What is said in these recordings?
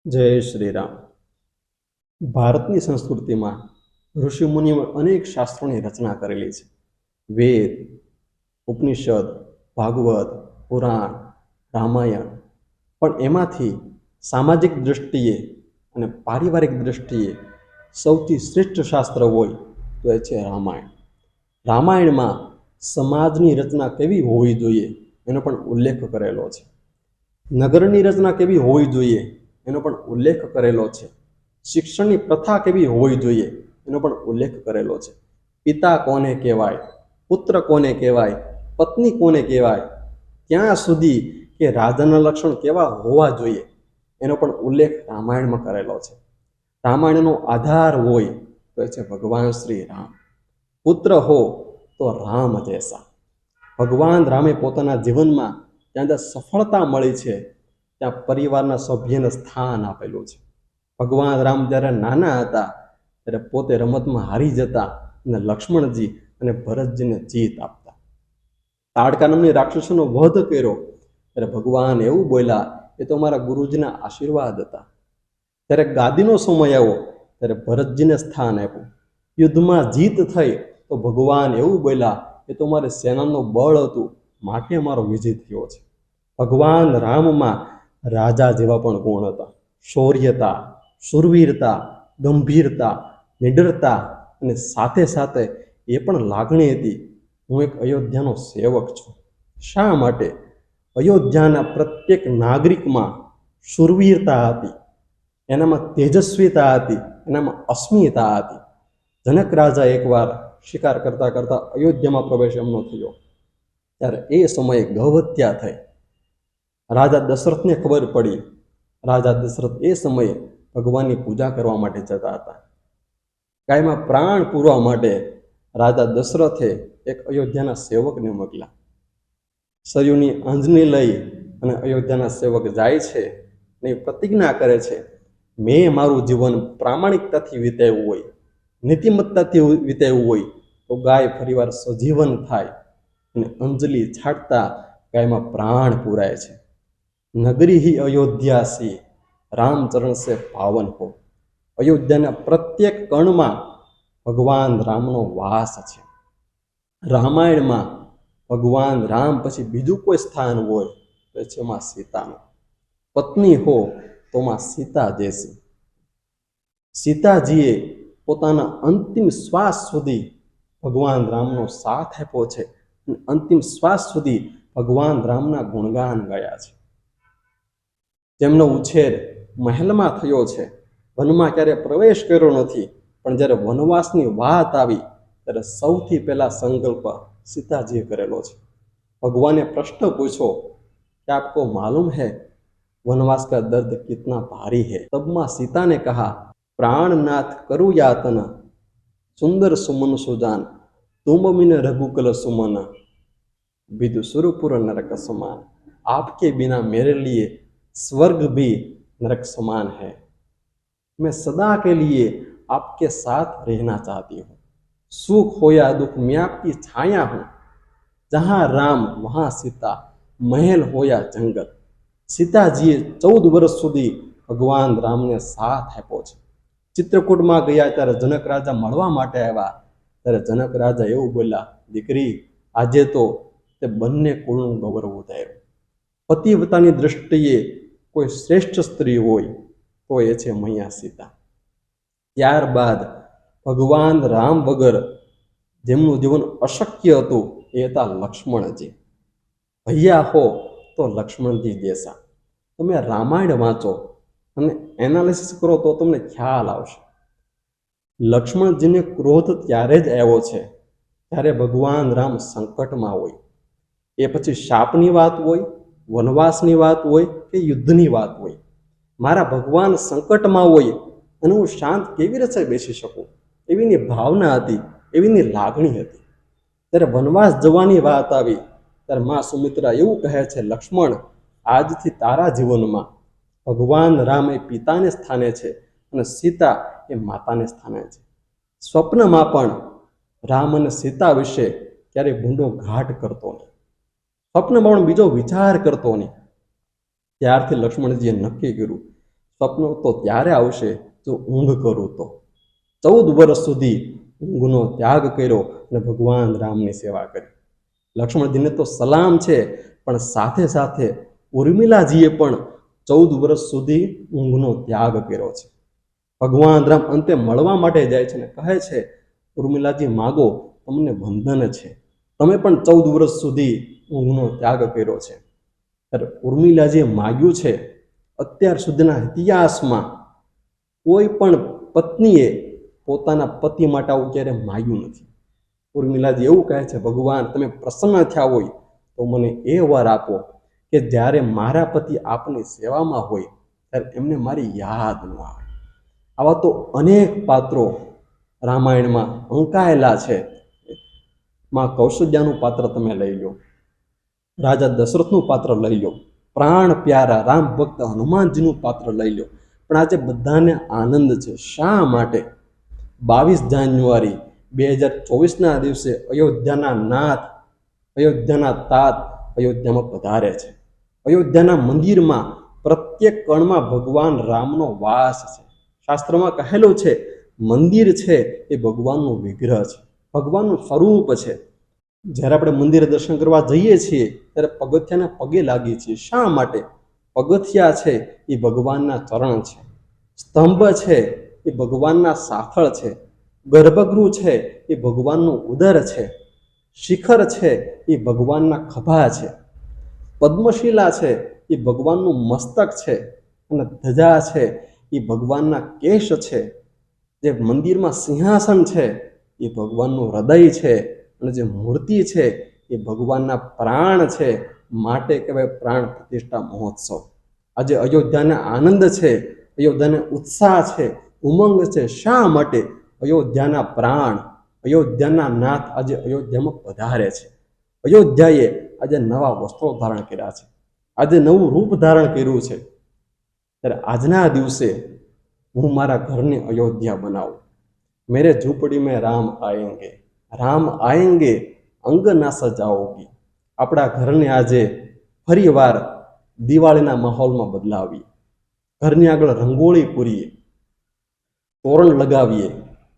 જય શ્રી રામ. ભારતની સંસ્કૃતિમાં ઋષિમુનિઓ અનેક શાસ્ત્રોની રચના કરેલી છે. વેદ, ઉપનિષદ, ભાગવત, પુરાણ, રામાયણ. પણ એમાંથી સામાજિક દૃષ્ટિએ અને પારિવારિક દૃષ્ટિએ સૌથી શ્રેષ્ઠ શાસ્ત્ર હોય તો એ છે રામાયણ. રામાયણમાં સમાજની રચના કેવી હોવી જોઈએ એનો પણ ઉલ્લેખ કરેલો છે. નગરની રચના કેવી હોવી જોઈએ એનો પણ ઉલ્લેખ કરેલો છે. શિક્ષણની પ્રથા કેવી હોવી જોઈએ એનો પણ ઉલ્લેખ કરેલો છે. પિતા કોને કહેવાય, પુત્ર કોને કહેવાય, પત્ની કોને કહેવાય, ત્યાં સુધી કે રાજાના લક્ષણ કેવા હોવા જોઈએ એનો પણ ઉલ્લેખ રામાયણમાં કરેલો છે. રામાયણનો આધાર હોય તો એ છે ભગવાન શ્રી રામ. પુત્ર હો તો રામ જૈસા. ભગવાન રામે પોતાના જીવનમાં ત્યાં સફળતા મળી છે ત્યાં પરિવારના સભ્યને સ્થાન આપેલું છે. ભગવાન રામ જ્યારે નાના હતા ત્યારે પોતે રમતમાં હારી જતા અને લક્ષ્મણજી અને ભરતજીને જીત આપતા. તાડકા નામની રાક્ષસોનો વધ કર્યો ત્યારે ભગવાન એવું બોલ્યા એ તો મારા ગુરુજીના આશીર્વાદ હતા. ત્યારે ગાદીનો સમય આવ્યો ત્યારે ભરતજીને સ્થાન આપ્યું. યુદ્ધમાં જીત થઈ તો ભગવાન એવું બોલ્યા એ તો મારી સેનાનું બળ હતું માટે મારો વિજય થયો છે. ભગવાન રામમાં રાજા જેવા પણ ગુણ હતા. શૌર્યતા, શૂરવીરતા, ગંભીરતા, નિડરતા અને સાથે સાથે એ પણ લાગણી હતી હું એક અયોધ્યાનો સેવક છું. શા માટે? અયોધ્યાના પ્રત્યેક નાગરિકમાં શૂરવીરતા હતી, એનામાં તેજસ્વીતા હતી, એનામાં અસ્મિતા હતી. જનક રાજા એકવાર શિકાર કરતા કરતા અયોધ્યામાં પ્રવેશ એમનો થયો ત્યારે એ સમયે ગૌહત્યા થઈ. રાજા દશરથને ખબર પડી. રાજા દશરથ એ સમયે ભગવાનની પૂજા કરવા માટે જતા હતા. ગાયમાં પ્રાણ પૂરવા માટે રાજા દશરથે એક અયોધ્યાના સેવકને મોકલ્યા. સરયુની અંજની લઈ અને અયોધ્યાના સેવક જાય છે અને પ્રતિજ્ઞા કરે છે મેં મારું જીવન પ્રામાણિકતાથી વિતાવ્યું હોય, નીતિમત્તાથી વિતાવ્યું હોય તો ગાય ફરીવાર સજીવન થાય અને અંજલિ છાંટતા ગાયમાં પ્રાણ પૂરાય છે. નગરી ही अयोध्या सी रामचरण से पावन हो. અયોધ્યાના પ્રત્યેક કણમાં ભગવાન રામનો વાસ છે. રામાયણમાં ભગવાન રામ પછી બીજું કોઈ સ્થાન હોય તો છે માં સીતાનું. પત્ની હો તો માં સીતા જૈસી. સીતાજીએ પોતાના અંતિમ શ્વાસ સુધી ભગવાન રામનો સાથ આપ્યો છે અને અંતિમ શ્વાસ સુધી ભગવાન રામના ગુણગાન ગાયા છે. જેમનો ઉછેર મહેલમાં થયો છે, વનમાં ક્યારે પ્રવેશ કર્યો નથી, પણ જ્યારે વનવાસની વાત આવી ત્યારે સૌથી પહેલા સંકલ્પ સીતાજીએ કરેલો છે. ભગવાને પ્રશ્ન પૂછ્યો कि आपको मालूम है वनवास का दर्द कितना भारी है? तब माँ सीता ने कहा प्राणनाथ करु यातना सुंदर सुमन सुजान तुम बिन रघुकुल सुमन विदु सुरपुर नरक समान आपके बिना मेरे लिए स्वर्ग भी नरक समान है. मैं सदा के लिए आपके साथ रहना चाहती हूँ. सुख हो या दुख मैं आपकी छाया हूँ. जहाँ राम वहाँ सीता, महल हो या जंगल. સીતાજીએ 14 વર્ષ સુધી ભગવાન રામને સાથ આપ્યો છે. ચિત્રકૂટમાં ગયા ત્યારે જનક રાજા મળવા માટે આવ્યા ત્યારે જનક રાજા એવું બોલ્યા દીકરી આજે તો તે બંને કુળનું ગૌરવ ઉતાર્યું. પતિવ્રતાની દૃષ્ટિએ કોઈ શ્રેષ્ઠ સ્ત્રી હોય તો એ છે મૈયા સીતા. ત્યારબાદ ભગવાન રામ વગર જેમનું જીવન અશક્ય હતું એ હતા લક્ષ્મણજી. ભૈયા હો તો લક્ષ્મણજી જૈસા. તમે રામાયણ વાંચો અને એનાલિસિસ કરો તો તમને ખ્યાલ આવશે. લક્ષ્મણજીને ક્રોધ ત્યારે જ આવ્યો છે ત્યારે ભગવાન રામ સંકટમાં હોય. એ પછી શાપની વાત હોય, વનવાસની વાત હોય કે યુદ્ધની વાત હોય, મારા ભગવાન સંકટમાં હોય અને હું શાંત કેવી રીતે બેસી શકું એવીની ભાવના હતી, એવીની લાગણી હતી. ત્યારે વનવાસ જવાની વાત આવી ત્યારે મા સુમિત્રા એવું કહે છે લક્ષ્મણ આજથી તારા જીવનમાં ભગવાન રામ એ પિતાને સ્થાને છે અને સીતા એ માતાને સ્થાને છે. સ્વપ્નમાં પણ રામ અને સીતા વિશે ક્યારેય ભૂંડો ઘાટ કરતો નહીં, સ્વપ્નમાં પણ બીજો વિચાર કરતો નહીં. ત્યારથી લક્ષ્મણજીએ નક્કી કર્યું સ્વપ્ન તો ત્યારે આવશે જો ઊંઘ કરું તો. 14 વર્ષ સુધી ઊંઘનો ત્યાગ કર્યો અને ભગવાન રામની સેવા કરી. લક્ષ્મણજીને તો સલામ છે, પણ સાથે સાથે ઉર્મિલાજીએ પણ 14 વર્ષ સુધી ઊંઘનો ત્યાગ કર્યો છે. ભગવાન રામ અંતે મળવા માટે જાય છે ને કહે છે, ઉર્મિલાજી માગો, તમને બંધન છે. તમે પણ 14 વર્ષ સુધી ઊંઘનો ત્યાગ કર્યો છે. ત્યારે ઉર્મિલાજીએ માગ્યું છે. અત્યાર સુધીના ઇતિહાસમાં કોઈ પણ પત્નીએ પોતાના પતિ માટે આવું ક્યારે માગ્યું નથી. ઉર્મિલાજી એવું કહે છે, ભગવાન તમે પ્રસન્ન થયા હોય તો મને એ વર આપો કે જ્યારે મારા પતિ આપની સેવામાં હોય ત્યારે એમને મારી યાદ ન આવે. આવા તો અનેક પાત્રો રામાયણમાં અંકાયેલા છે. માં કૌશલ્યાનું પાત્ર તમે લઈ લો, રાજા દશરથનું પાત્ર લઈ લો, પ્રાણ પ્યારા રામ ભક્ત હનુમાનજીનું પાત્ર લઈ લો. પણ આજે બધાને આનંદ છે. શા માટે? 22 જાન્યુઆરી 2024ના દિવસે અયોધ્યાના નાથ, અયોધ્યાના તાત અયોધ્યામાં પધારે છે. અયોધ્યાના મંદિરમાં પ્રત્યેક કણમાં ભગવાન રામનો વાસ છે. શાસ્ત્રમાં કહેલું છે, મંદિર છે એ ભગવાનનું વિગ્રહ છે, ભગવાનનું સ્વરૂપ છે. જ્યારે આપણે મંદિરે દર્શન કરવા જઈએ છીએ ત્યારે પગથિયાના પગે લાગીએ છીએ. શા માટે? પગથિયા છે એ ભગવાનના ચરણ છે, સ્તંભ છે એ ભગવાનના સાથળ છે, ગર્ભગૃહ છે એ ભગવાનનું ઉદર છે, શિખર છે એ ભગવાનના ખભા છે, પદ્મશિલા છે એ ભગવાનનું મસ્તક છે, અને ધજા છે એ ભગવાનના કેશ છે. જે મંદિરમાં સિંહાસન છે એ ભગવાનનું હૃદય છે, અને જે મૂર્તિ છે એ ભગવાનના પ્રાણ છે. માટે કહેવાય પ્રાણ પ્રતિષ્ઠા મહોત્સવ. આજે અયોધ્યાને આનંદ છે, અયોધ્યાને ઉત્સાહ છે, ઉમંગ છે. શા માટે? અયોધ્યાના પ્રાણ, અયોધ્યાના નાથ આજે અયોધ્યામાં પધારે છે. અયોધ્યાએ આજે નવા વસ્ત્રો ધારણ કર્યા છે, આજે નવું રૂપ ધારણ કર્યું છે. ત્યારે આજના દિવસે હું મારા ઘરને અયોધ્યા બનાવું. મેરે ઝૂંપડી મેં રામ આએંગે, રામ આએંગે અંગ ના સજાઓગી. આપણા ઘરને આજે ફરીવાર દિવાળીના માહોલમાં બદલાવીએ. ઘરની આગળ રંગોળી પૂરીએ, તોરણ લગાવીએ,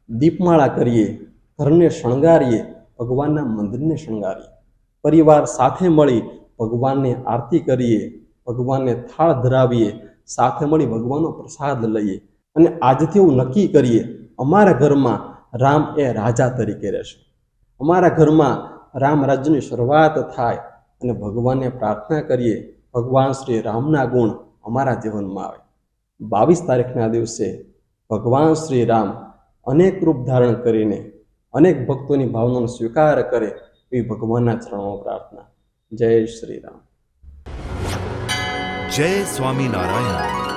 દીપમાળા કરીએ, ઘરને શણગારીએ, ભગવાનના મંદિરને શણગારીએ. પરિવાર સાથે મળી ભગવાનની આરતી કરીએ, ભગવાનને થાળ ધરાવીએ, સાથે મળી ભગવાનનો પ્રસાદ લઈએ. અને આજથી એવું નક્કી કરીએ, અમારા ઘરમાં રામ એ રાજા તરીકે રહેશે. અમારા ઘરમાં રામ રાજ્યની શરૂઆત થાય. અને ભગવાનને પ્રાર્થના કરીએ, ભગવાન શ્રી રામના ગુણ અમારા જીવનમાં આવે. 22 તારીખના દિવસે ભગવાન શ્રી રામ અનેક રૂપ ધારણ કરીને અનેક ભક્તોની ભાવનાનો સ્વીકાર કરે એવી ભગવાનના ચરણોમાં પ્રાર્થના. જય શ્રી રામ. જય સ્વામિનારાયણ.